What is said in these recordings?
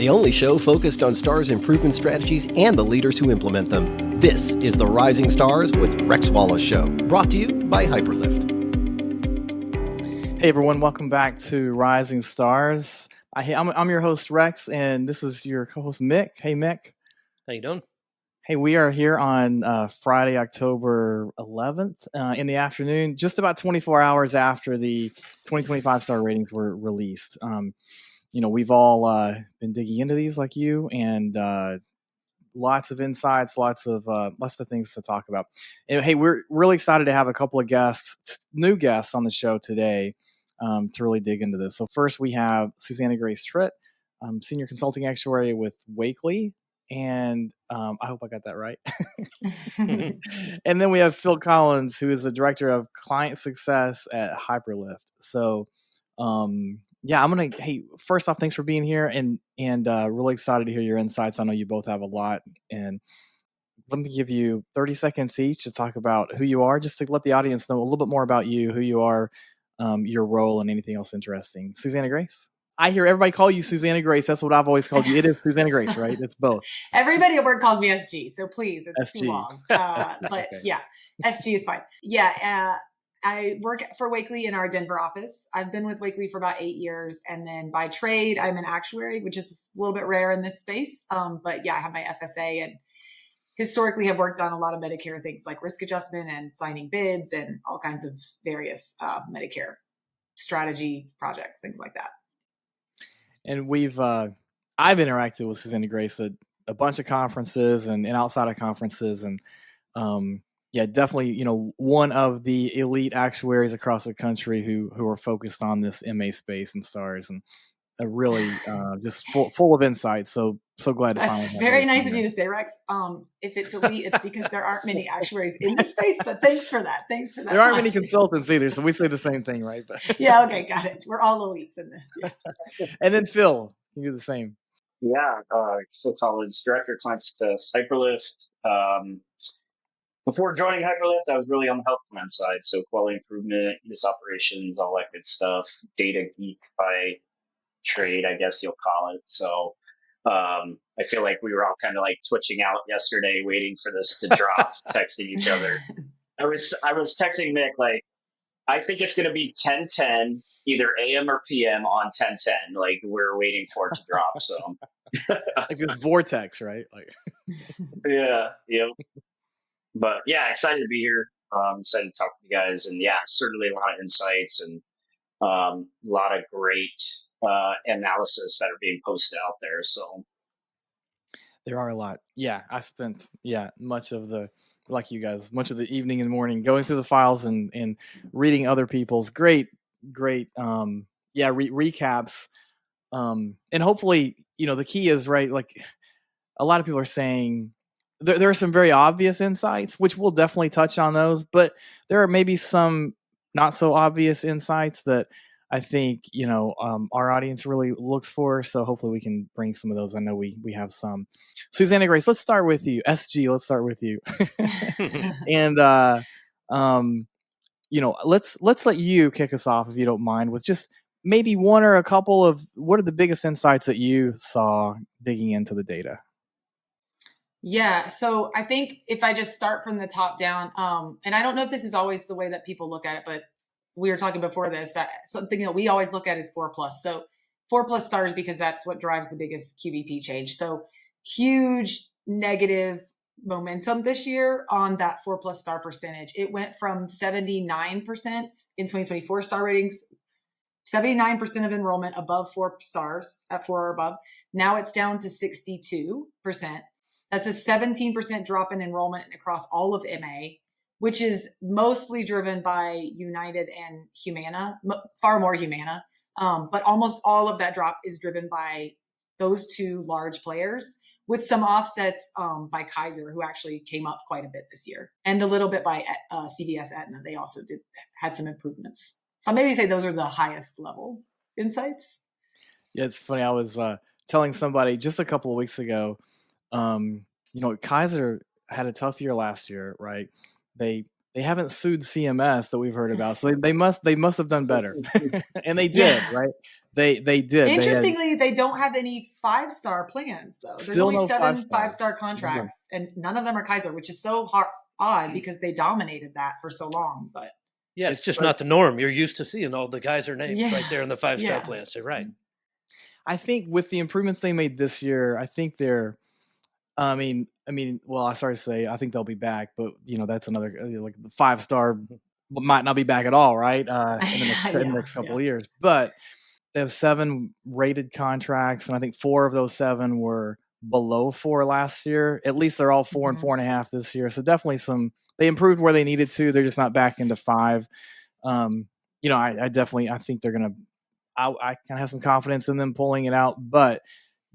the only show focused on Stars improvement strategies and the leaders who implement them. This is the Rising Stars with Rex Wallace Show, brought to you by Hyperlift. Hey everyone, welcome back to Rising Stars. I'm your host Rex, and this is your co-host Mick. Hey Mick. How you doing? Hey, we are here on Friday, October 11th in the afternoon, just about 24 hours after the 2025 star ratings were released. We've all been digging into these like you, and lots of insights, lots of things to talk about. And hey, we're really excited to have a couple of new guests on the show today to really dig into this. So first we have Suzanna-Grace Tritt, Senior Consulting Actuary with Wakely. And I hope I got that right. And then we have Phil Collins, who is the Director of Client Success at Hyperlift. So, hey, first off, thanks for being here, and really excited to hear your insights. I know you both have a lot, and let me give you 30 seconds each to talk about who you are, just to let the audience know a little bit more about you, who you are, your role, and anything else interesting. Susanna-Grace? I hear everybody call you Suzanna-Grace. That's what I've always called you. It is Suzanna-Grace, right? It's both. Everybody at work calls me SG, so please, it's SG. too long. But okay. Yeah, SG is fine. Yeah, I work for Wakely in our Denver office. I've been with Wakely for about 8 years, and then by trade, I'm an actuary, which is a little bit rare in this space. But yeah, I have my FSA and historically have worked on a lot of Medicare things like risk adjustment and signing bids and all kinds of various Medicare strategy projects, things like that. And I've interacted with Suzanna-Grace at a bunch of conferences and outside of conferences. And definitely, one of the elite actuaries across the country who are focused on this MA space and stars, and really just full of insight. So glad to That's finally have very nice of you to say, Rex. If it's elite, it's because there aren't many actuaries in the space, but thanks for that. There aren't many consultants either, so we say the same thing, right? But yeah, okay, got it. We're all elites in this. Yeah. And then Phil, you do the same. Yeah, Phil Collins, Director of Client Success, Hyperlift. Before joining Hyperlift, I was really on the health plan side, so quality improvement, use operations, all that good stuff. Data geek by trade, I guess you'll call it. So I feel like we were all kind of like twitching out yesterday, waiting for this to drop, texting each other. I was texting Mick like, I think it's going to be 10:10, either AM or PM on 10:10. Like we're waiting for it to drop. So like this vortex, right? Like yeah. But yeah, excited to be here. Excited to talk to you guys, and yeah, certainly a lot of insights and a lot of great analysis that are being posted out there. So there are a lot. Yeah, I spent much of the evening and morning going through the files and reading other people's great recaps. And hopefully, the key is right. Like a lot of people are saying, there are some very obvious insights, which we'll definitely touch on those, but there are maybe some not so obvious insights that I think, our audience really looks for. So hopefully we can bring some of those. I know we have some. Suzanna-Grace, let's start with you. SG, let's start with you. And, let's let you kick us off, if you don't mind, with just maybe one or a couple of what are the biggest insights that you saw digging into the data? Yeah. So I think if I just start from the top down, and I don't know if this is always the way that people look at it, but we were talking before this, something we always look at is 4+. So 4+ stars, because that's what drives the biggest QBP change. So huge negative momentum this year on that 4+ star percentage. It went from 79% in 2024 star ratings, 79% of enrollment above 4 stars at 4 or above. Now it's down to 62%. That's a 17% drop in enrollment across all of MA, which is mostly driven by United and Humana, far more Humana. But almost all of that drop is driven by those two large players, with some offsets by Kaiser, who actually came up quite a bit this year, and a little bit by CVS Aetna. They also had some improvements. So I'll maybe say those are the highest level insights. Yeah, it's funny. I was telling somebody just a couple of weeks ago, Kaiser had a tough year last year, right? They haven't sued CMS that we've heard about, so they must have done better, and they did, right? They did. Interestingly, they don't have any 5-star plans though. There's Still only no 7 5-star. 5-star contracts, and none of them are Kaiser, which is so odd because they dominated that for so long. But yeah, it's just not the norm. You're used to seeing all the Kaiser names right there in the 5-star plans. You're right. I think with the improvements they made this year, I think they're. I mean, well, I sorry to say, I think they'll be back, but that's another like the 5-star might not be back at all, right? In the next couple of years, but they have 7 rated contracts, and I think 4 of those 7 were below 4 last year. At least they're all 4 and 4.5 this year. So definitely they improved where they needed to. They're just not back into 5. I think they're gonna. I kind of have some confidence in them pulling it out, but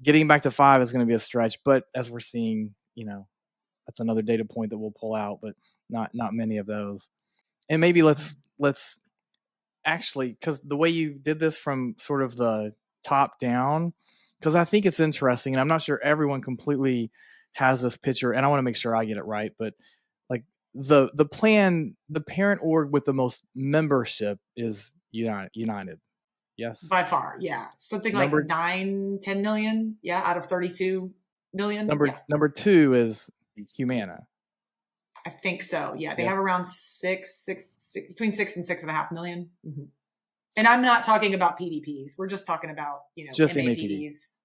getting back to 5 is going to be a stretch. But as we're seeing, that's another data point that we'll pull out, but not many of those. And maybe let's actually, because the way you did this from sort of the top down, because I think it's interesting, and I'm not sure everyone completely has this picture, and I want to make sure I get it right, but like the plan, the parent org with the most membership is United. Yes. By far, yeah. Something like 9-10 million, out of 32 million. Number 2 is Humana. I think so. Yeah, they have around between 6 and 6.5 million. Mm-hmm. And I'm not talking about PDPs. We're just talking about just MAPDs.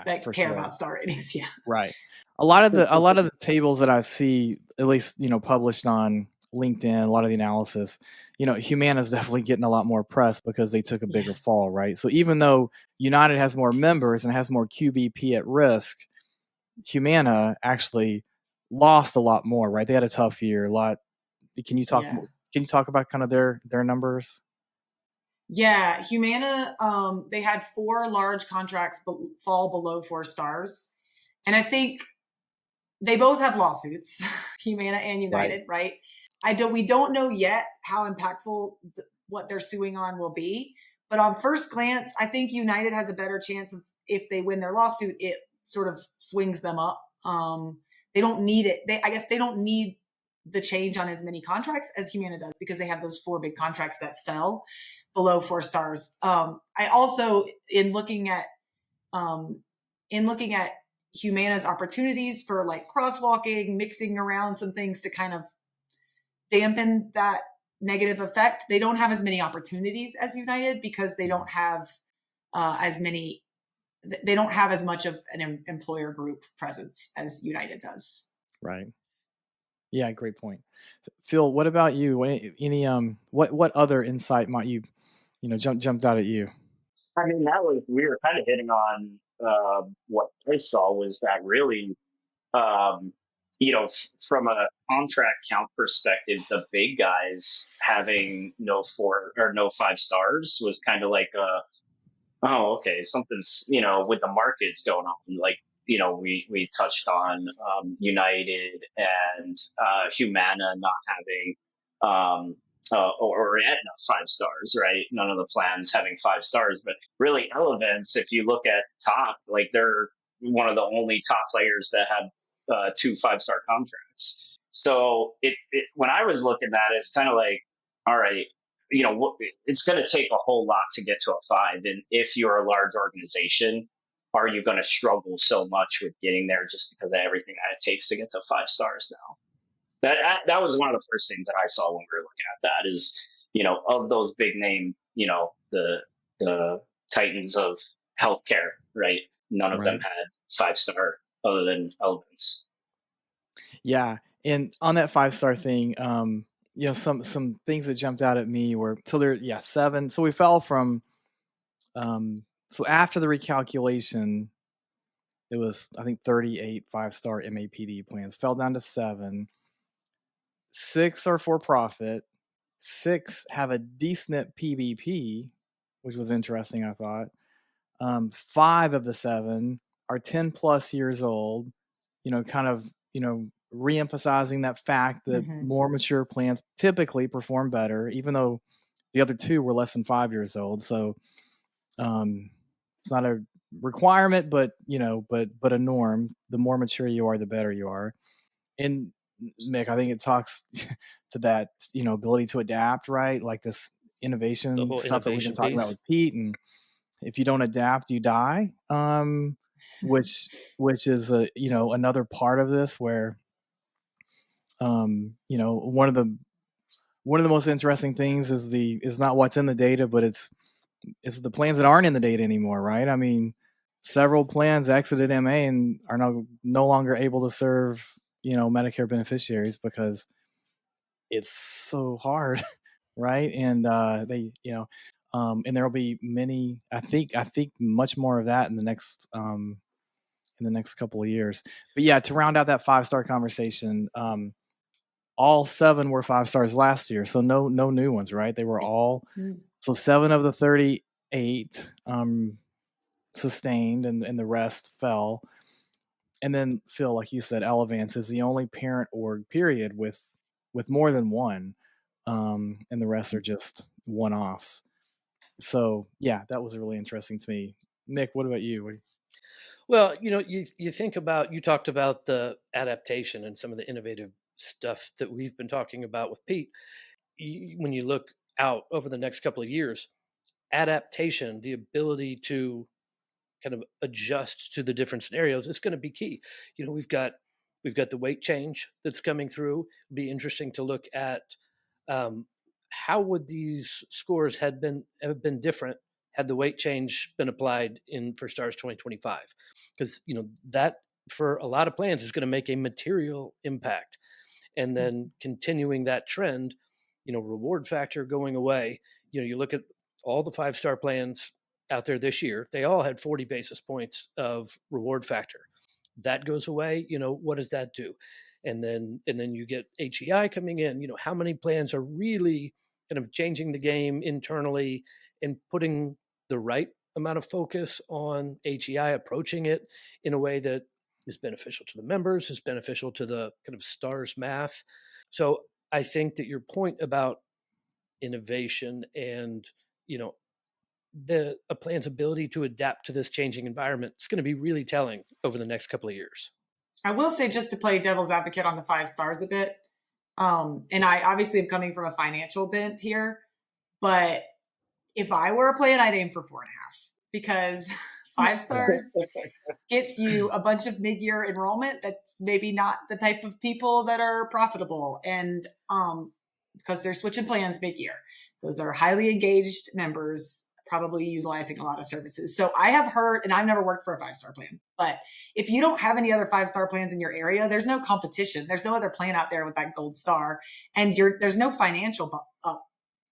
That care about star ratings. Yeah, right. A lot of the tables that I see, at least published on LinkedIn, a lot of the analysis, Humana is definitely getting a lot more press because they took a bigger fall, right? So even though United has more members and has more QBP at risk, Humana actually lost a lot more, right? They had a tough year. A lot. Can you talk about kind of their numbers? Yeah, Humana, they had 4 large contracts fall below 4 stars. And I think they both have lawsuits, Humana and United, right? We don't know yet how impactful what they're suing on will be. But on first glance, I think United has a better chance of, if they win their lawsuit, it sort of swings them up. They don't need it. I guess they don't need the change on as many contracts as Humana does because they have those 4 big contracts that fell below 4 stars. I also, in looking at Humana's opportunities for like crosswalking, mixing around some things to kind of dampen that negative effect, they don't have as many opportunities as United because they don't have they don't have as much of an employer group presence as United does. Right. Yeah, great point. Phil, what about you? Any what other insight might you jumped out at you? I mean, we were kind of hitting on what I saw was that really, from a contract count perspective, the big guys having no 4 or no 5 stars was kind of like oh, okay, something's, with the markets going on. Like, we touched on United and Humana not having or Aetna 5 stars, right? None of the plans having 5 stars, but really Elevance, if you look at top, like they're one of the only top players that have 2 5-star contracts. So when I was looking at it, it's kind of like, all right, it's going to take a whole lot to get to a 5. And if you're a large organization, are you going to struggle so much with getting there just because of everything that it takes to get to 5 stars now? That was one of the first things that I saw when we were looking at that is, of those big name, the titans of healthcare, right? None of them had 5-star other than Elevance. Yeah. And on that 5-star thing, some things that jumped out at me were, so there, 7. So we fell from, so after the recalculation, it was, I think 38 5-star MAPD plans fell down to 7. 6 are for profit. 6 have a decent PBP, which was interesting, I thought. 5 of the 7 are 10 plus years old, kind of, re-emphasizing that fact that more mature plans typically perform better, even though the other 2 were less than 5 years old. So it's not a requirement, but but a norm. The more mature you are, the better you are. And Mick, I think it talks to that, ability to adapt, right? Like this innovation stuff that we've been talking about with Pete, and if you don't adapt, you die. Which is another part of this where one of the most interesting things is not what's in the data, but it's the plans that aren't in the data anymore, right? I mean, several plans exited MA and are no longer able to serve Medicare beneficiaries because it's so hard, right? And they and there will be many. I think much more of that in the next couple of years. But yeah, to round out that 5-star conversation, all 7 were 5 stars last year, so no new ones, right? They were all so 7 of the 38 sustained, and the rest fell. And then Phil, like you said, Elevance is the only parent org period with more than one, and the rest are just one-offs. So yeah, that was really interesting to me. Mick, what about you? Well, you think about, you talked about the adaptation and some of the innovative stuff that we've been talking about with Pete. When you look out over the next couple of years, adaptation, the ability to kind of adjust to the different scenarios is going to be key. We've got the weight change that's coming through. It'd be interesting to look at how would these scores have been different had the weight change been applied for STARS 2025, because that for a lot of plans is going to make a material impact. And then continuing that trend, reward factor going away. You look at all the 5-star plans out there this year, they all had 40 basis points of reward factor. That goes away. What does that do? And then you get HEI coming in. How many plans are really kind of changing the game internally and putting the right amount of focus on HEI, approaching it in a way that is beneficial to the members, is beneficial to the kind of STARS math. So I think that your point about innovation and, a plan's ability to adapt to this changing environment is going to be really telling over the next couple of years. I will say, just to play devil's advocate on the 5 stars a bit, and I obviously am coming from a financial bent here, but if I were a plan, I'd aim for 4.5, because 5 stars gets you a bunch of mid-year enrollment that's maybe not the type of people that are profitable, and because they're switching plans mid-year. Those are highly engaged members, probably utilizing a lot of services. So I have heard, and I've never worked for a 5-star plan, but if you don't have any other 5-star plans in your area, there's no competition. There's no other plan out there with that gold star, and there's no financial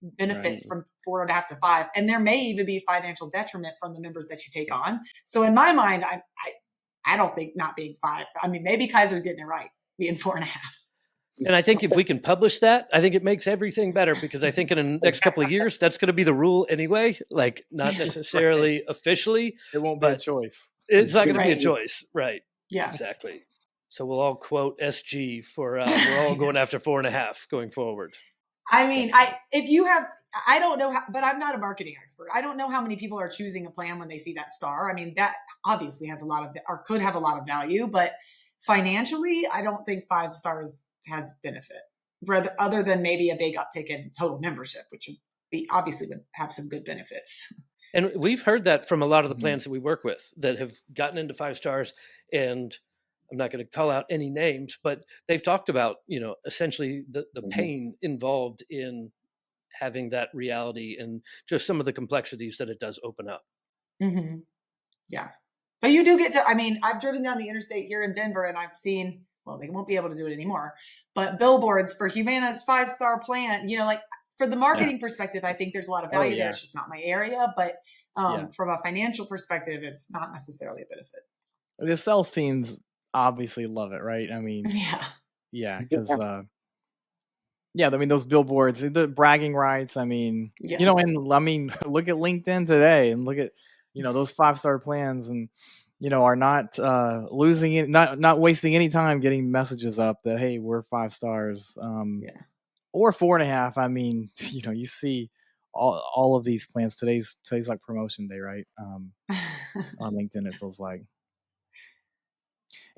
benefit from 4.5 to 5. And there may even be financial detriment from the members that you take on. So in my mind, I don't think not being 5. I mean, maybe Kaiser's getting it right, being 4.5. And I think if we can publish that, I think it makes everything better, because I think in the next couple of years, that's going to be the rule anyway. Like, not necessarily officially. It won't be a choice. It's not going to be a choice. Right. Yeah. Exactly. So we'll all quote SG for, we're all going after 4.5 going forward. I mean, I don't know how, but I'm not a marketing expert. I don't know how many people are choosing a plan when they see that star. I mean, that obviously has a lot of, or could have a lot of value, but financially, I don't think 5 stars has benefit, rather other than maybe a big uptick in total membership, which obviously would have some good benefits. And we've heard that from a lot of the plans that we work with that have gotten into 5 stars, and I'm not going to call out any names, but they've talked about, essentially the pain involved in having that reality and just some of the complexities that it does open up. Mm-hmm. Yeah. But you do get to, I mean, I've driven down the interstate here in Denver, and I've seen, well, they won't be able to do it anymore, but billboards for Humana's 5-star plan, like for the marketing perspective, I think there's a lot of value there. It's just not my area, but from a financial perspective, it's not necessarily a benefit. The sales teams obviously love it, right? I mean, because I mean, those billboards, the bragging rights. I mean, and I mean, look at LinkedIn today, and look at those 5-star plans, and are not losing it, not wasting any time getting messages up that, hey, we're 5 stars, or 4.5. I mean, you see all of these plans. Today's like promotion day, right? On LinkedIn, it feels like.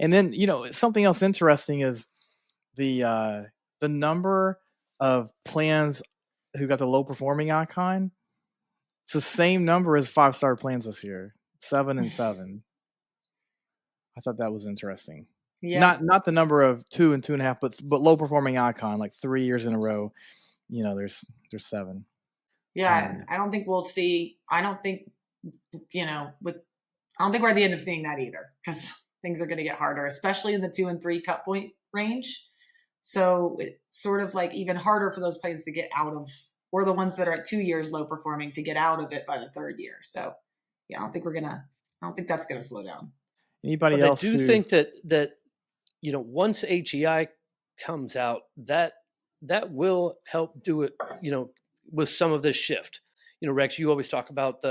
And then, something else interesting is the number of plans who got the low performing icon. It's the same number as 5-star plans this year, 7 and 7. I thought that was interesting. Yeah. Not the number of 2 and 2.5, but low performing icon, like 3 years in a row. There's 7. Yeah. I don't think we'll see. I don't think we're at the end of seeing that either, because things are going to get harder, especially in the 2 and 3 cut point range. So it's sort of like even harder for those plans to get out of, or the ones that are at 2 years low performing to get out of it by the 3rd year. So yeah, I don't think that's going to slow down. Anybody but else? I do think that once HEI comes out, that will help do it, with some of this shift. Rex, you always talk about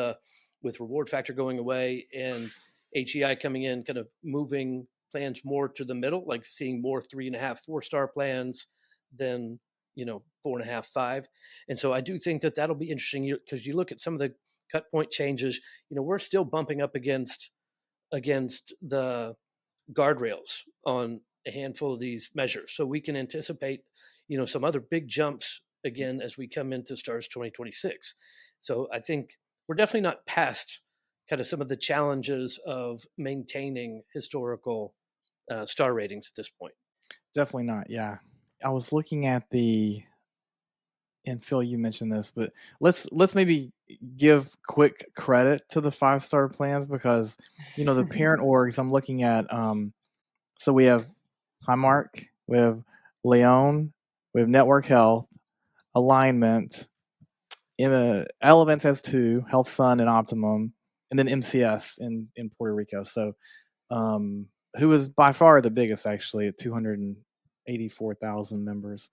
with reward factor going away and HEI coming in, kind of moving plans more to the middle, like seeing more 3.5, 4-star plans than 4.5, 5. And so I do think that'll be interesting, because you look at some of the cut point changes. We're still bumping up against the guardrails on a handful of these measures, so we can anticipate some other big jumps again as we come into STARS 2026. So I think we're definitely not past kind of some of the challenges of maintaining historical star ratings at this point. Definitely not. Yeah. I was looking at and Phil, you mentioned this, but let's maybe give quick credit to the 5-star plans, because the parent orgs I'm looking at. So we have Highmark, we have Leon, we have Network Health, Alignment, Elevance has 2, Health Sun and Optimum, and then MCS in Puerto Rico. So who is by far the biggest, actually, at 284,000 members.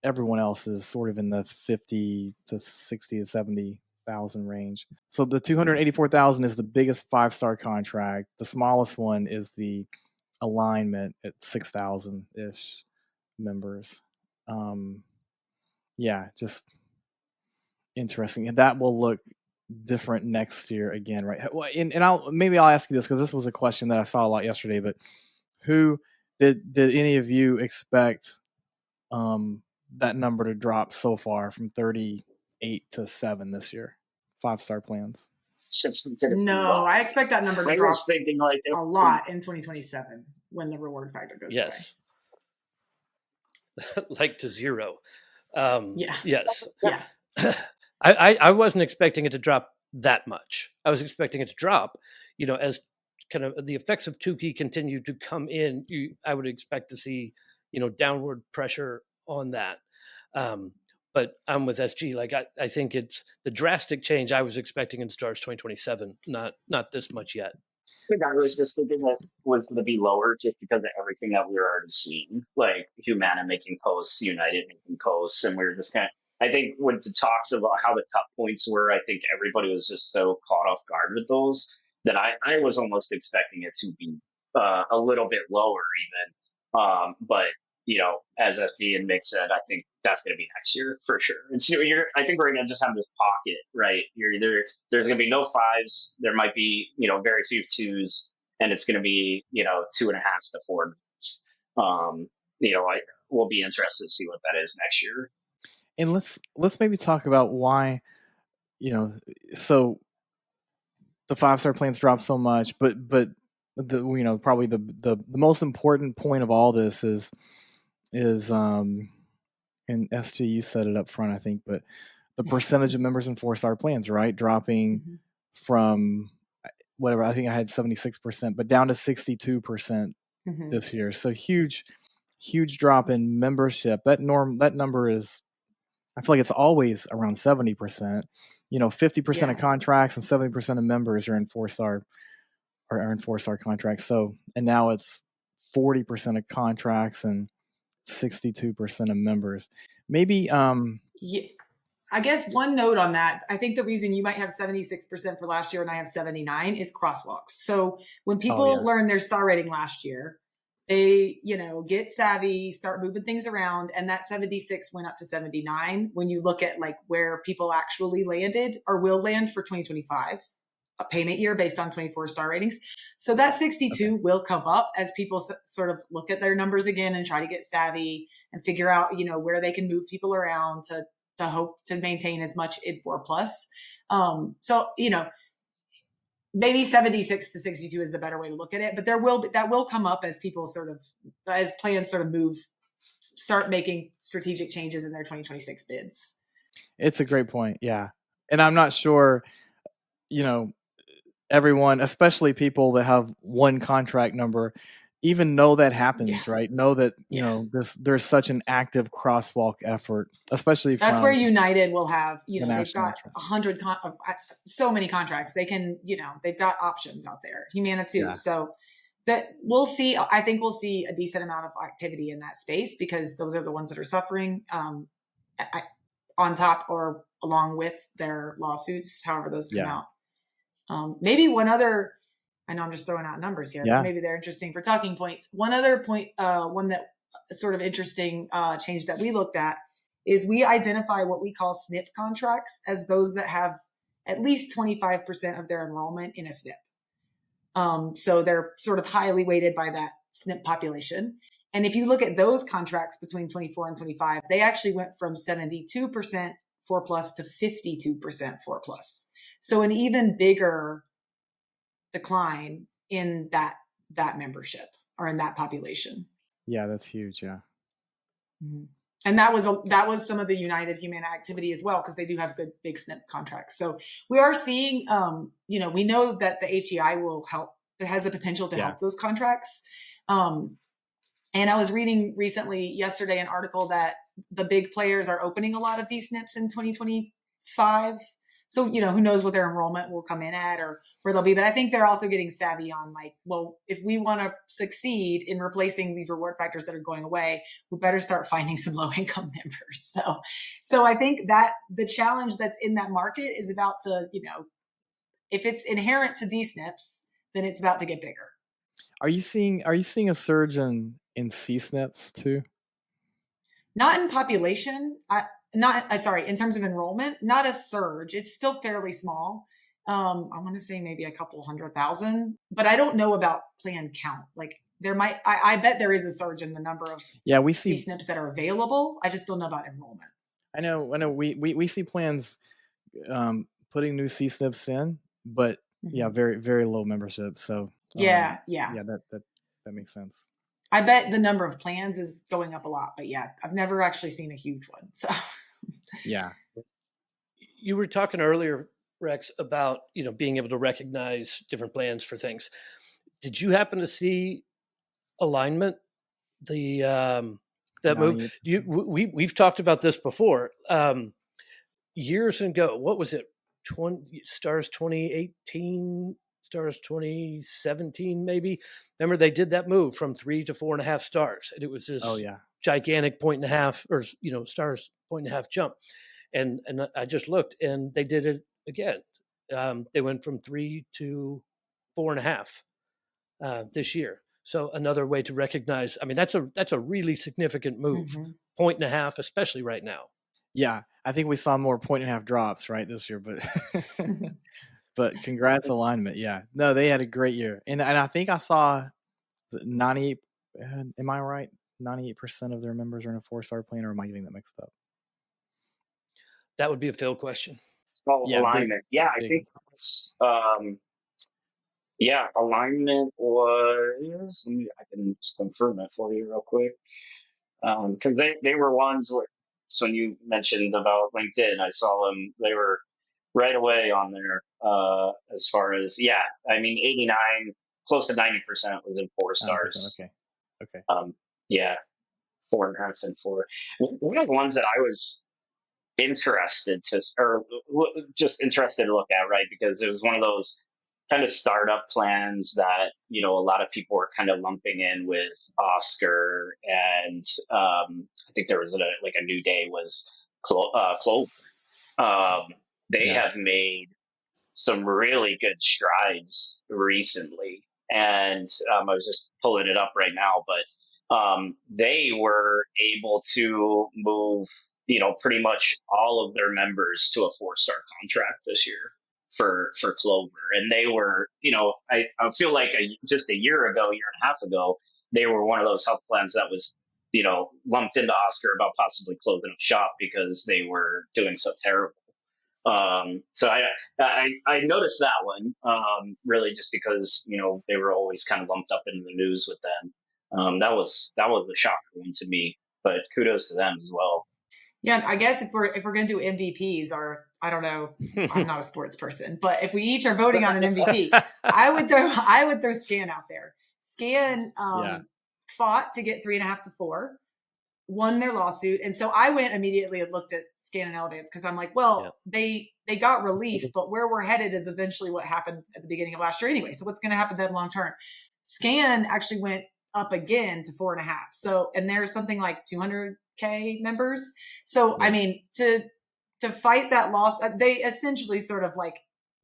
Everyone else is sort of in the 50 to 60 to 70,000 range. So the 284,000 is the biggest 5-star contract. The smallest one is the Alignment at 6,000 ish members. Just interesting. And that will look different next year again, right? And I'll ask you this, because this was a question that I saw a lot yesterday. But who did any of you expect that number to drop so far from 38 to 7 this year? 5-star plans. No, I expect that number to drop like a lot in 2027 when the reward factor goes away. Yes. Like to 0. Yeah. Yes. Yeah. I wasn't expecting it to drop that much. I was expecting it to drop, as kind of the effects of 2P continue to come in. I would expect to see, downward pressure on that. But I'm with SG. Like I think it's the drastic change I was expecting in STARS 2027. Not this much yet. I think I was just thinking that was going to be lower just because of everything that we were already seeing, like Humana making posts, United making posts, and we were just kind of. I think when the talks about how the cut points were, I think everybody was just so caught off guard with those that I was almost expecting it to be a little bit lower even. But as SB and Mick said, I think that's going to be next year for sure. And so I think we're going to just have this pocket, right? There's going to be no 5s. There might be, very few 2s, and it's going to be, 2.5 to 4. We'll be interested to see what that is next year. And let's maybe talk about why, so the 5-star plans drop so much, but the probably the most important point of all this is and SG, you said it up front, I think, but the percentage of members in 4-star plans, right, dropping from whatever, I think I had 76%, but down to 62% this year. So huge drop in membership. That number is, I feel like it's always around 70%. 50% of contracts and 70% of members are in 4-star contracts. So, and now it's 40% of contracts and 62% of members. Maybe I guess one note on that, I think the reason you might have 76% for last year and I have 79 is crosswalks. So when people learn their star rating last year, they, get savvy, start moving things around. And that 76 went up to 79 when you look at like where people actually landed or will land for 2025, a payment year based on 24-star ratings. So that 62 will come up as people sort of look at their numbers again and try to get savvy and figure out, where they can move people around to hope to maintain as much in 4+. So, maybe 76 to 62 is the better way to look at it, but that will come up as people as plans start making strategic changes in their 2026 bids. It's a great point. Yeah. And I'm not sure, everyone, especially people that have one contract number, even know that happens, right? Know that, there's such an active crosswalk effort, especially that's from where United will have, they've got contract. 100, so many contracts. They can, they've got options out there. Humana too. Yeah. So that I think we'll see a decent amount of activity in that space because those are the ones that are suffering on top or along with their lawsuits, however those come out. Maybe one other, I know I'm just throwing out numbers here, but maybe they're interesting for talking points. One other point, one that sort of interesting change that we looked at is we identify what we call SNP contracts as those that have at least 25% of their enrollment in a SNP. So they're sort of highly weighted by that SNP population. And if you look at those contracts between 24 and 25, they actually went from 72% 4+ to 52% 4+. So an even bigger decline in that membership or in that population. Yeah, that's huge. Yeah. Mm-hmm. And that was some of the United Humana activity as well, because they do have good big SNP contracts. So we are seeing, we know that the HEI will help. It has the potential to help those contracts. And I was reading yesterday, an article that the big players are opening a lot of D-SNPs in 2025. So, who knows what their enrollment will come in at or where they'll be. But I think they're also getting savvy on if we want to succeed in replacing these reward factors that are going away, we better start finding some low income members. So I think that the challenge that's in that market is about to, if it's inherent to D-SNPs, then it's about to get bigger. Are you seeing a surge in C-SNPs too? Not in population. In terms of enrollment, not a surge. It's still fairly small. I want to say maybe a couple 100,000, but I don't know about plan count. Like there might, I bet there is a surge in the number of we see C-SNPs that are available. I just don't know about enrollment. I know. We see plans putting new C-SNPs in, but very, very low membership. So that makes sense. I bet the number of plans is going up a lot, but I've never actually seen a huge one. So yeah. You were talking earlier, Rex, about being able to recognize different plans for things. Did you happen to see alignment? That move? We've talked about this before. Years ago, what was it? Stars 2018, Stars 2017, maybe. Remember they did that move from 3 to 4.5 stars, and it was this gigantic 1.5 or stars 1.5 jump. And I just looked, and they did it again. They went from 3 to 4.5 this year. So another way to recognize. I mean, that's a really significant move. 1.5, especially right now. Yeah, I think we saw more 1.5 drops right this year, but but congrats alignment. Yeah, no, they had a great year, and I think I saw 98. Am I right? 98% of their members are in a 4-star plan, or am I getting that mixed up? That would be a Phil question. Alignment. I think it's, alignment was. I can just confirm that for you real quick, because they were ones where. So when you mentioned about LinkedIn, I saw them. They were right away on there. As far as 89, close to 90% was in 4 stars. Okay. 4.5 and 4. One of the ones that I was interested to look at, right? Because it was one of those kind of startup plans that, a lot of people were kind of lumping in with Oscar, and I think there was a New Day was Clover. They have made some really good strides recently, and I was just pulling it up right now, but they were able to move pretty much all of their members to a 4-star contract this year for Clover. And they were, I feel like just a year and a half ago, they were one of those health plans that was, lumped into Oscar about possibly closing up shop because they were doing so terrible. So I noticed that one, really just because, they were always kind of lumped up in the news with them. That was a shocker one to me, but kudos to them as well. Yeah, I guess if we're going to do MVPs, or I don't know, I'm not a sports person, but if we each are voting on an MVP, I would throw Scan out there. Scan fought to get 3.5 to 4, won their lawsuit, and so I went immediately and looked at Scan and Elevance because I'm like, well, they got relief, but where we're headed is eventually what happened at the beginning of last year anyway. So what's going to happen to them long term? Scan actually went up again to 4.5. So, and there's something like 200K members. So, I mean, to fight that loss, they essentially sort of like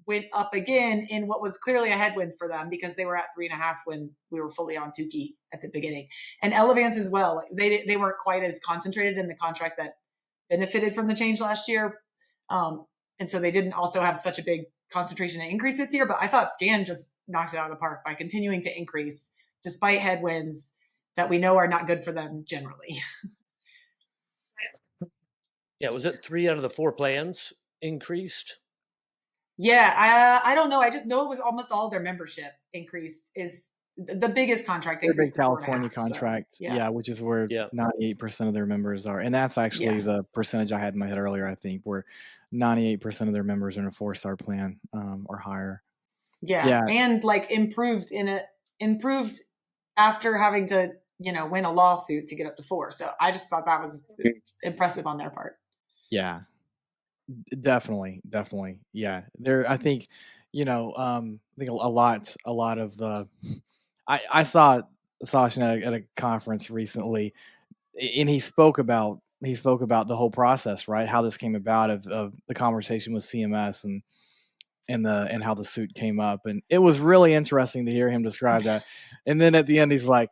went up again in what was clearly a headwind for them because they were at 3.5 when we were fully on Tukey at the beginning. And Elevance as well. They weren't quite as concentrated in the contract that benefited from the change last year. And so they didn't also have such a big concentration and increase this year, but I thought Scan just knocked it out of the park by continuing to increase despite headwinds that we know are not good for them generally. Yeah, was it 3 out of the 4 plans increased? Yeah, I don't know. I just know it was almost all their membership increased is the biggest contract increase. Big California contract, so, which is where 98% of their members are. And that's actually the percentage I had in my head earlier, I think, where 98% of their members are in a 4-star plan or higher. Yeah, and like improved after having to, win a lawsuit to get up to 4. So I just thought that was impressive on their part. Yeah, definitely. Yeah, I think, I think a lot of the, I saw Sasha at a conference recently, and he spoke about the whole process, right? How this came about of the conversation with CMS and how the suit came up. And it was really interesting to hear him describe that. And then at the end, he's like,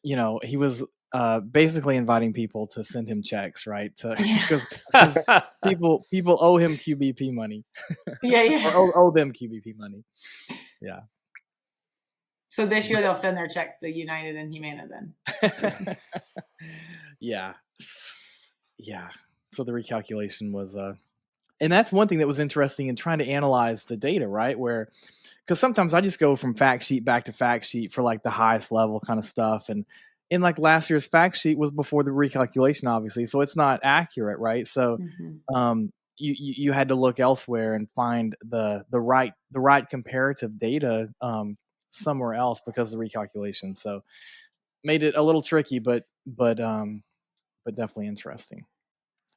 he was basically inviting people to send him checks, right? Because people owe him QBP money. or owe them QBP money. Yeah. So this year they'll send their checks to United and Humana then. Yeah. So the recalculation was and that's one thing that was interesting in trying to analyze the data, right? Because sometimes I just go from fact sheet back to fact sheet for like the highest level kind of stuff. And in like last year's fact sheet was before the recalculation, obviously. So it's not accurate, right? So you had to look elsewhere and find the right comparative data somewhere else because of the recalculation. So made it a little tricky, but definitely interesting.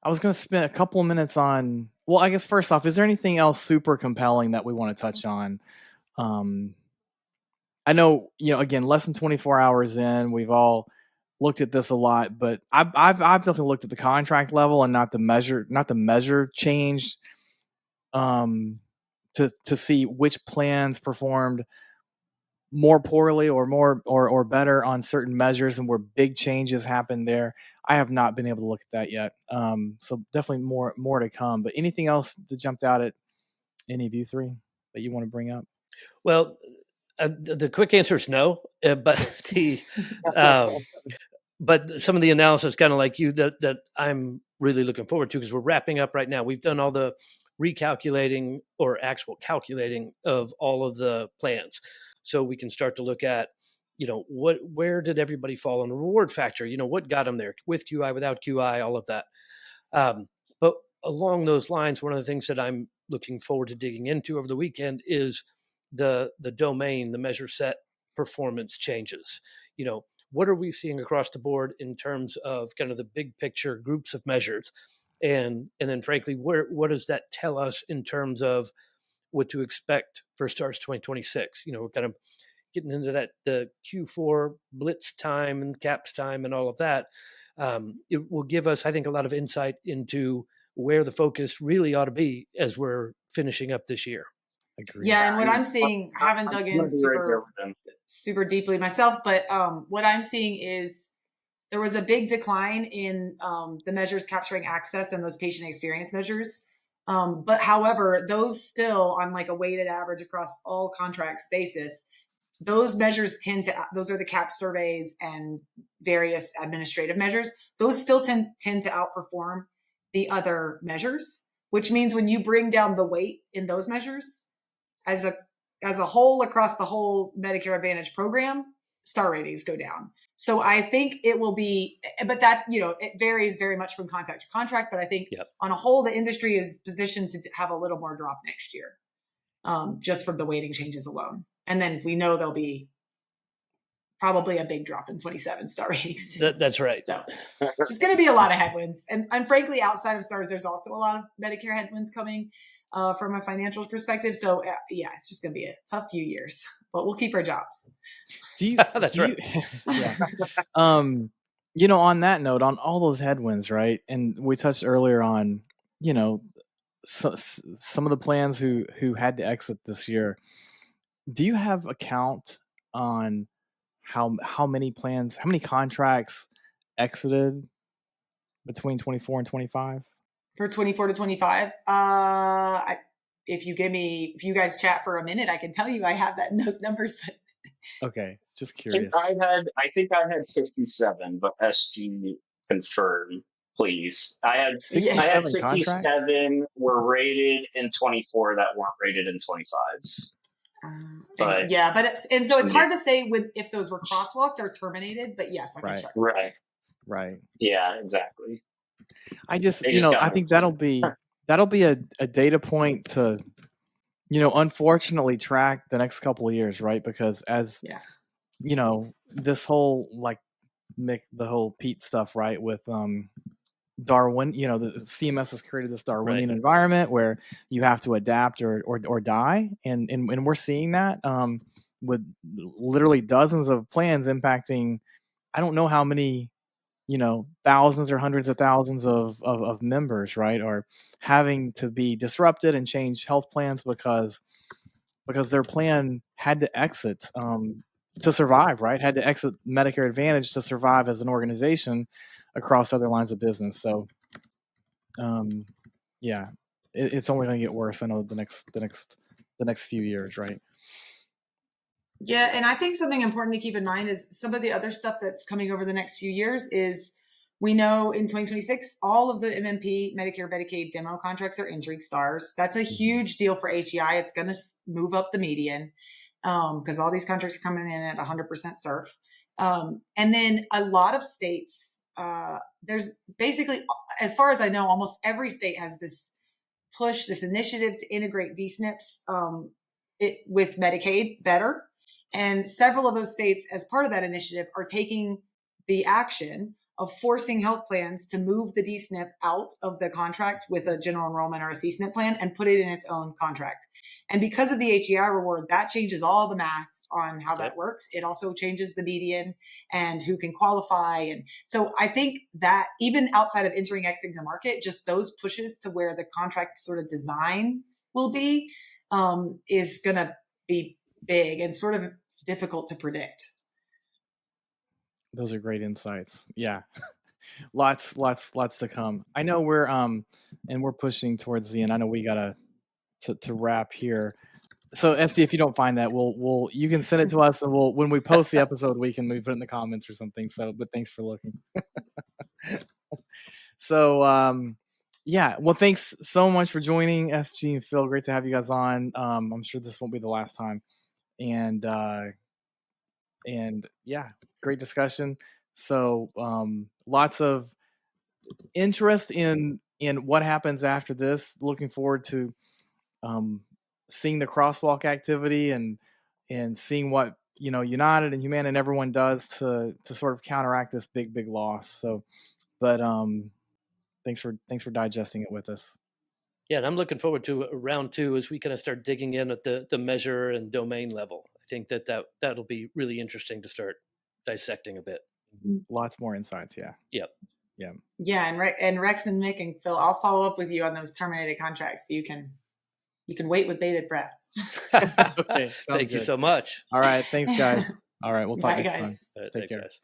I was going to spend a couple of minutes on, well, I guess first off, is there anything else super compelling that we want to touch on? I know, again, less than 24 hours in, we've all looked at this a lot, but I've definitely looked at the contract level and not the measure change to see which plans performed more poorly or more or better on certain measures and where big changes happened there. I have not been able to look at that yet. So definitely more to come. But anything else that jumped out at any of you three that you want to bring up? Well, the quick answer is no, but but some of the analysis, kind of like you, that I'm really looking forward to, because we're wrapping up right now. We've done all the recalculating or actual calculating of all of the plans. So we can start to look at, where did everybody fall on the reward factor? What got them there with QI, without QI, all of that. But along those lines, one of the things that I'm looking forward to digging into over the weekend is the domain, the measure set performance changes. What are we seeing across the board in terms of kind of the big picture groups of measures? And then frankly, what does that tell us in terms of what to expect for STARS 2026? We're kind of getting into that, the Q4 blitz time and caps time and all of that. It will give us, I think, a lot of insight into where the focus really ought to be as we're finishing up this year. Agreed. Yeah, and what I'm seeing, I haven't dug in super deeply myself, but what I'm seeing is there was a big decline in the measures capturing access and those patient experience measures. But however, those still on like a weighted average across all contracts basis, those measures those are the CAP surveys and various administrative measures. Those still tend to outperform the other measures. which means when you bring down the weight in those measures as a whole across the whole Medicare Advantage program, star ratings go down. So I think it will be, but that, it varies very much from contract to contract, but I think on a whole, the industry is positioned to have a little more drop next year, just from the weighting changes alone. And then we know there'll be probably a big drop in 27 star ratings too. That's right. So it's just going to be a lot of headwinds. And frankly, outside of stars, there's also a lot of Medicare headwinds coming from a financial perspective. So it's just going to be a tough few years, but we'll keep our jobs. That's right. Yeah. On that note, on all those headwinds, right? And we touched earlier on, some of the plans who had to exit this year. Do you have a count on how many plans, how many contracts exited between 24 and 25? For 24 to 25, if you guys chat for a minute, I can tell you I have that in those numbers. But okay, just curious. I think I had 57, but SG confirm, please. I had 57 contracts? were rated in 24 that weren't rated in 25. But it's hard to say if those were crosswalked or terminated. But yes, I can check. Right. Yeah, exactly. I think that'll be a data point to, unfortunately track the next couple of years, right? Because as this whole Mick, the whole Pete stuff, right? With Darwin, the CMS has created this Darwinian environment where you have to adapt or die, and we're seeing that with literally dozens of plans impacting, I don't know how many, thousands or hundreds of thousands of members, right? Or having to be disrupted and change health plans because their plan had to exit to survive, right? Had to exit Medicare Advantage to survive as an organization across other lines of business. So, it's only going to get worse. I know the next few years, right? Yeah, and I think something important to keep in mind is some of the other stuff that's coming over the next few years is we know in 2026, all of the MMP, Medicare, Medicaid demo contracts are entering stars. That's a huge deal for HEI. It's going to move up the median because all these contracts are coming in at 100% CERF. And then a lot of states, there's basically, as far as I know, almost every state has this push, this initiative to integrate DSNPs with Medicaid better. And several of those states, as part of that initiative, are taking the action of forcing health plans to move the DSNP out of the contract with a general enrollment or a CSNP plan and put it in its own contract. And because of the HEI reward, that changes all the math on how that works. It also changes the median and who can qualify. And so I think that even outside of entering, exiting the market, just those pushes to where the contract sort of design will be is going to be big and sort of difficult to predict. Those are great insights. Yeah. lots to come. I know we're and we're pushing towards the end. I know we gotta to wrap here. So SD, if you don't find that, you can send it to us, and when we post the episode, we can maybe put it in the comments or something. So, but thanks for looking. So well, thanks so much for joining, SG and Phil. Great to have you guys on. I'm sure this won't be the last time. And great discussion. So lots of interest in what happens after this. Looking forward to seeing the crosswalk activity and seeing what United and Humana and everyone does to sort of counteract this big loss. So, but thanks for digesting it with us. Yeah, and I'm looking forward to round 2 as we kind of start digging in at the measure and domain level. I think that'll be really interesting to start dissecting a bit. Lots more insights. Yeah. Yep. Yeah. Yeah, and Rex and Mick and Phil, I'll follow up with you on those terminated contracts so you can wait with bated breath. Okay. Thank you so much. All right. Thanks, guys. All right. We'll talk Bye, next guys. time. Take care. Guys.